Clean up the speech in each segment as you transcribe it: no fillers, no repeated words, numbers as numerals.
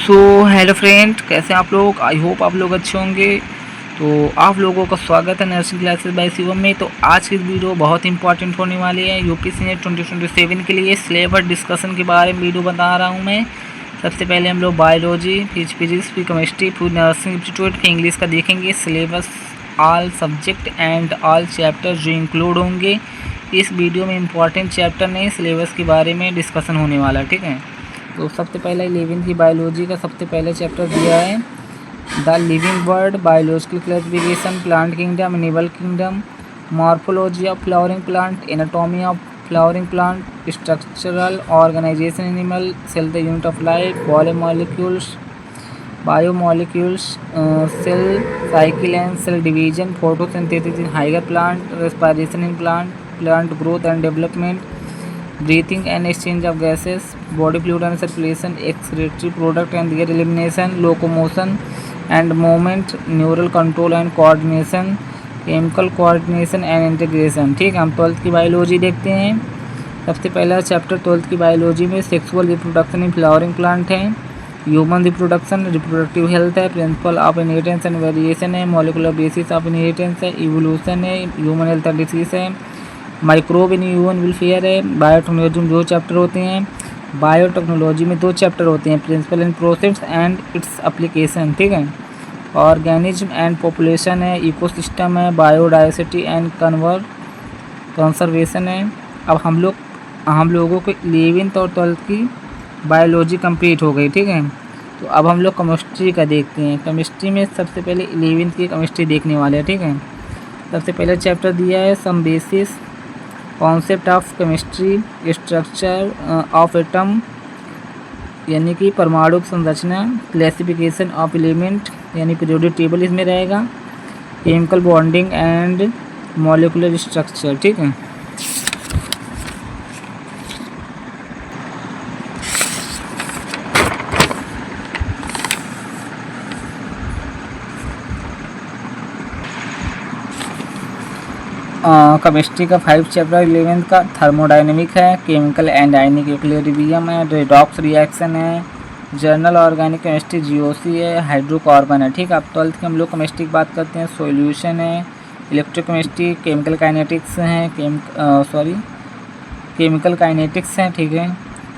So hello friend, कैसे हैं आप लोग। आई होप आप लोग अच्छे होंगे। तो आप लोगों का स्वागत है नर्सिंग क्लासेस बाय शिवम में। तो आज की वीडियो बहुत इंपॉर्टेंट होने वाली है। यूपीएससी नेट 2027 के लिए सिलेबस डिस्कशन के बारे में वीडियो बता रहा हूं मैं। सबसे पहले हम लोग बायोलॉजी, फिजिक्स, फिर केमिस्ट्री, फिर नर्सिंग इंस्टीट्यूट, फिर इंग्लिश का देखेंगे syllabus, all subject and all chapter जो इंक्लूड होंगे इस वीडियो में। इंपॉर्टेंट चैप्टर नहीं, सिलेबस के बारे में डिस्कशन होने वाला है, ठीक है। तो सबसे पहले 11th की बायोलॉजी का सबसे पहले चैप्टर दिया है the living world, biological classification, plant kingdom, animal kingdom, morphology of flowering plant, anatomy of flowering plant, structural organization animal, cell the unit of life, biomolecules, cell cycle and cell division, photosynthesis in higher plant, respiration in plant, plant growth and development, breathing and exchange of gases, body fluid and circulation, excretory product and their elimination, locomotion and movement, neural control and coordination, chemical coordination and integration। ठीक है, हम 12th की biology देखते हैं। सबसे पहला chapter 12th की biology में sexual reproduction in flowering plant है, ह्यूमन रिप्रोडक्शन, रिप्रोडक्टिव हेल्थ है, principle of inheritance and variation है, मॉलिकुलर बेसिस ऑफ इनहेरिटेंस है, इवोल्यूशन है, ह्यूमन हेल्थ एंड डिसीज है, माइक्रोब इन ह्यूमन वेलफेयर है, बायोटेक्नोलॉजी में 2 चैप्टर होते हैं। बायोटेक्नोलॉजी में 2 चैप्टर होते हैं, principle and process and its application, ठीक है। ऑर्गेनिज्म एंड पॉपुलेशन है, इकोसिस्टम है, बायोडाइवर्सिटी एंड कंजर्वेशन है। अब हम लोगों को 11th और 12th की बायोलॉजी कंप्लीट हो गई, ठीक है। तो अब हम लोग केमिस्ट्री का देखते हैं। केमिस्ट्री में सबसे पहले 11th की केमिस्ट्री देखने वाले हैं, ठीक है। सबसे पहले चैप्टर दिया है some basis concept of chemistry, structure of atom यानी कि परमाणु संरचना, क्लासिफिकेशन ऑफ एलिमेंट यानी पीरियोडिक टेबल इसमें रहेगा, chemical bonding and molecular structure, ठीक है। केमिस्ट्री का 5 चैप्टर 11th का थर्मोडाइनमिक है, केमिकल एंड आयनिक इक्विलिब्रियम है, रेडॉक्स रिएक्शन है, जर्नल ऑर्गेनिक केमिस्ट्री जीओसी है, हाइड्रोकार्बन है, ठीक है। अब 12th की हम लोग केमिस्ट्री की बात करते हैं। सॉल्यूशन है, इलेक्ट्रोकेमिस्ट्री, केमिकल काइनेटिक्स हैं, केमिकल काइनेटिक्स हैं, ठीक है।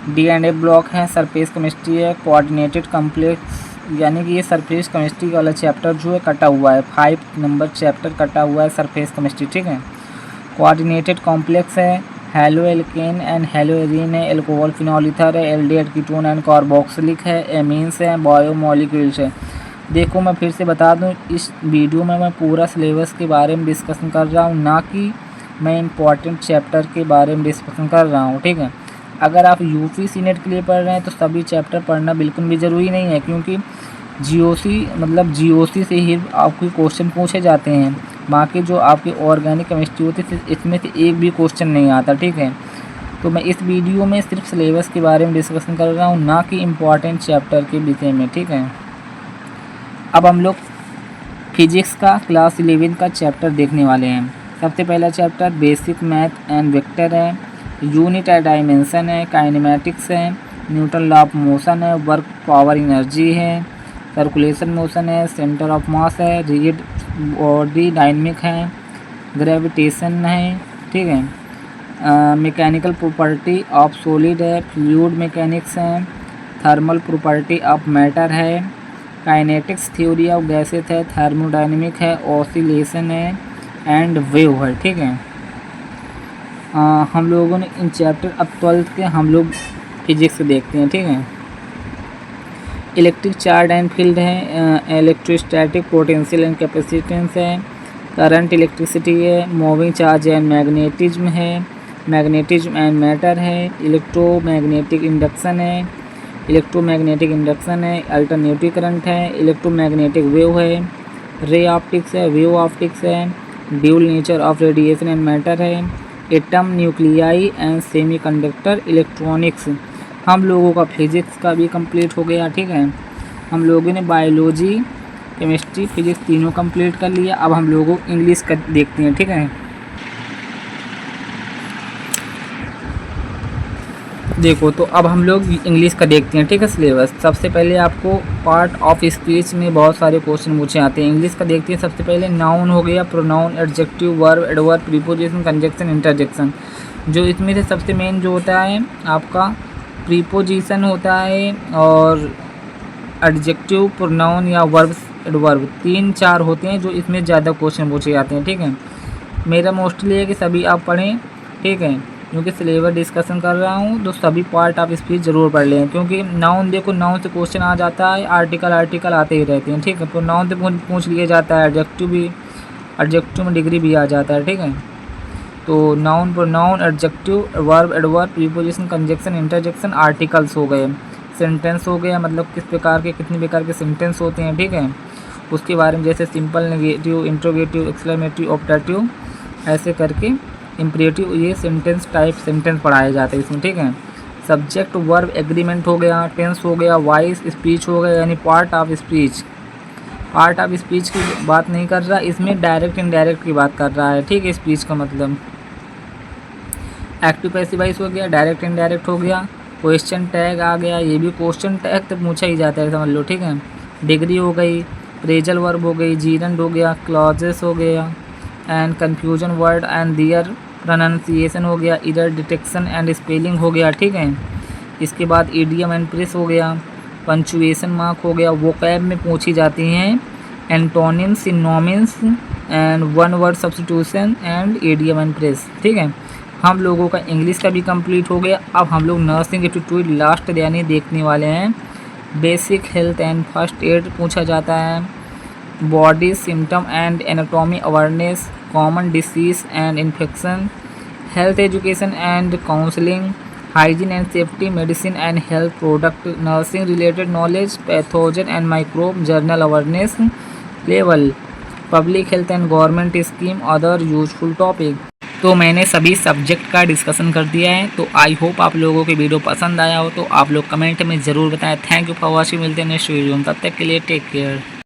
डी&ए ब्लॉक है, सरफेस केमिस्ट्री है, कोऑर्डिनेटेड कॉम्प्लेक्स यानी कि ये सरफेस केमिस्ट्री वाला चैप्टर जो है कटा हुआ है, 5 नंबर चैप्टर कटा हुआ है सरफेस केमिस्ट्री, ठीक है। कोऑर्डिनेटेड कॉम्प्लेक्स है, halo alkane and hello arene है, एल्कोहल फिनॉल ईथर है, एल्डिहाइड कीटोन एंड कार्बोक्सिलिक है, एमीन्स है, बायोमोलिक्यूल्स है। देखो मैं फिर से बता दूं, इस वीडियो में मैं पूरा सिलेबस के बारे में डिस्कशन कर रहा हूं, ना कि मैं इम्पॉर्टेंट चैप्टर के बारे में डिस्कशन कर रहा हूं, ठीक है। अगर आप यूपीएससी नेट के लिए पढ़ रहे हैं तो सभी चैप्टर पढ़ना बिल्कुल भी ज़रूरी नहीं है, क्योंकि जीओसी से ही आपके क्वेश्चन पूछे जाते हैं। बाकी जो आपकी ऑर्गेनिक केमिस्ट्री होती है इसमें से एक भी क्वेश्चन नहीं आता, ठीक है। तो मैं इस वीडियो में सिर्फ सिलेबस के बारे में डिस्कशन कर रहा हूँ, ना कि इम्पॉर्टेंट चैप्टर के विषय में, ठीक है। अब हम लोग फिजिक्स का क्लास 11 का चैप्टर देखने वाले हैं। सबसे पहला chapter basic math and vector है, यूनिट एंड डायमेंशन है, काइनेमेटिक्स है, न्यूटन लॉ ऑफ मोशन है, वर्क पावर एनर्जी है, सर्कुलेशन मोशन है, सेंटर ऑफ मास है, रिजिड बॉडी डायनेमिक है, ग्रेविटेशन है, ठीक है। मैकेनिकल प्रॉपर्टी ऑफ सॉलिड है, फ्लूइड मैकेनिक्स है, थर्मल प्रॉपर्टी ऑफ मैटर है, काइनेटिक्स थ्योरी ऑफ गैसेस है, थर्मोडायनेमिक है, ऑसिलेशन है एंड वेव है, ठीक है। हम लोगों ने इन चैप्टर अब 12th के हम लोग फिजिक्स देखते हैं, ठीक है। इलेक्ट्रिक चार्ज एंड फील्ड है, इलेक्ट्रोस्टैटिक पोटेंशियल एंड कैपेसिटेंस है, करंट इलेक्ट्रिसिटी है, मूविंग चार्ज एंड मैग्नेटिज्म है, मैग्नेटिज्म एंड मैटर है, इलेक्ट्रोमैग्नेटिक इंडक्शन है, अल्टरनेटिव करंट है, इलेक्ट्रोमैग्नेटिक वेव है, रे ऑप्टिक्स है, वेव ऑप्टिक्स है, dual nature of radiation and matter है, atom, nuclei and semiconductor, electronics. हम लोगों का फिजिक्स का भी कंप्लीट हो गया, ठीक है। हम लोगों ने बायोलॉजी, केमिस्ट्री, फिजिक्स तीनों कंप्लीट कर लिया। अब हम लोगों इंग्लिश का देखते हैं, ठीक है। देखो तो अब हम लोग इंग्लिश का देखते हैं, ठीक है। सिलेबस सबसे पहले आपको पार्ट ऑफ स्पीच में बहुत सारे क्वेश्चन पूछे आते हैं। इंग्लिश का देखते हैं। सबसे पहले नाउन हो गया, pronoun, adjective, verb, adverb, preposition, conjunction, interjection. जो इसमें से सबसे मेन जो होता है आपका प्रीपोजिशन होता है, और एडजेक्टिव, प्रोनाउन या वर्ब, एडवर्ब, 3-4 होते हैं जो इसमें ज़्यादा क्वेश्चन पूछे जाते हैं, ठीक है। मेरा मोस्टली है कि सभी आप पढ़ें, ठीक है, क्योंकि सिलेबस डिस्कशन कर रहा हूँ तो सभी पार्ट आप स्पीच ज़रूर पढ़ लें। क्योंकि नाउन देखो, नाउन से क्वेश्चन आ जाता है, आर्टिकल आते ही रहते हैं, ठीक है। तो नाउन से पूछ लिया जाता है, एडजेक्टिव में डिग्री भी आ जाता है, ठीक है। तो noun, pronoun, adjective, verb, adverb, preposition, conjunction, interjection, articles हो गए। सेंटेंस हो गया, मतलब कितने प्रकार के सेंटेंस होते हैं, ठीक है, उसके बारे में, जैसे simple, negative, interrogative, exclamative, optative, ऐसे करके इम्परेटिव, ये सेंटेंस पढ़ाए जाते हैं इसमें, ठीक है। सब्जेक्ट, वर्ब, एग्रीमेंट हो गया, टेंस हो गया, वॉइस, स्पीच हो गया, यानी पार्ट ऑफ स्पीच की बात नहीं कर रहा इसमें, डायरेक्ट इनडायरेक्ट की बात कर रहा है, ठीक है। स्पीच का मतलब एक्टिव पैसिव वॉइस हो गया, डायरेक्ट इनडायरेक्ट हो गया, क्वेश्चन टैग आ गया, ये भी क्वेश्चन टैग तो पूछा ही जाता है, समझ लो, ठीक है। डिग्री हो गई, प्रेजल वर्ब हो गई, जीरंड हो गया, क्लॉजेस हो गया, and confusion word and their pronunciation हो गया, एरर डिटेक्शन एंड स्पेलिंग हो गया, ठीक है। इसके बाद ईडियम एंड प्रेस हो गया, पंचुएशन मार्क हो गया, वोकैब में पूछी जाती हैं, antonyms, synonyms and one word substitution and idiom and press, ठीक है। हम लोगों का इंग्लिश का भी कंप्लीट हो गया। अब हम लोग नर्सिंग एप्टीट्यूड लास्ट यानी देखने वाले हैं। Basic health and first aid पूछा जाता है, body symptom and anatomy awareness, common disease and infection, health education and counselling, hygiene and safety, medicine and health product, nursing related knowledge, pathogen and microbe, journal awareness level, public health and government scheme, other useful topic. तो मैंने सभी subject का discussion कर दिया है। तो I hope आप लोगों की वीडियो पसंद आया हो, तो आप लोग कमेंट में ज़रूर बताएं। Thank you for watching. मिलते हैं नेक्स्ट वीडियो में, तब तक के लिए टेक केयर।